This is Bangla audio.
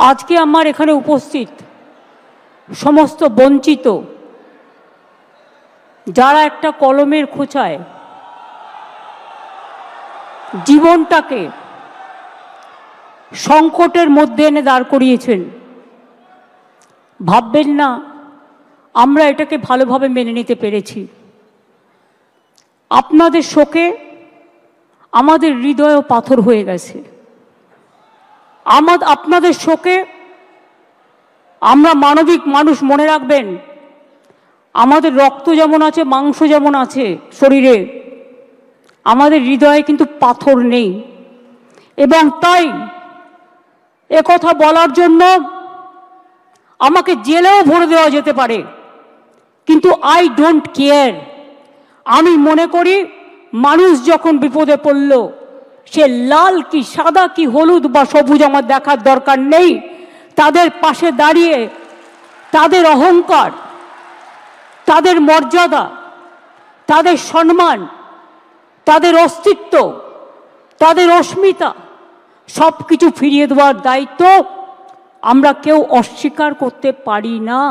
আজকে আমার এখানে উপস্থিত সমস্ত বঞ্চিত যারা একটা কলমের খোঁচায় জীবনটাকে সংকটের মধ্যে এনে দাঁড় করিয়েছেন, ভাববেন না আমরা এটাকে ভালোভাবে মেনে নিতে পেরেছি। আপনাদের শোকে আমাদের হৃদয়ও পাথর হয়ে গেছে। আপনাদের শোকে আমরা মানবিক মানুষ, মনে রাখবেন আমাদের রক্ত যেমন আছে, মাংস যেমন আছে শরীরে, আমাদের হৃদয়ে কিন্তু পাথর নেই। এবং তাই একথা বলার জন্য আমাকে জেলেও ভরে দেওয়া যেতে পারে, কিন্তু আই ডোন্ট কেয়ার। আমি মনে করি মানুষ যখন বিপদে পড়ল, সে লাল কি সাদা কি হলুদ বা সবুজ আমার দেখার দরকার নেই। তাদের পাশে দাঁড়িয়ে তাদের অহংকার, তাদের মর্যাদা, তাদের সম্মান, তাদের অস্তিত্ব, তাদের অস্মিতা সব কিছু ফিরিয়ে দেওয়ার দায়িত্ব আমরা কেউ অস্বীকার করতে পারি না।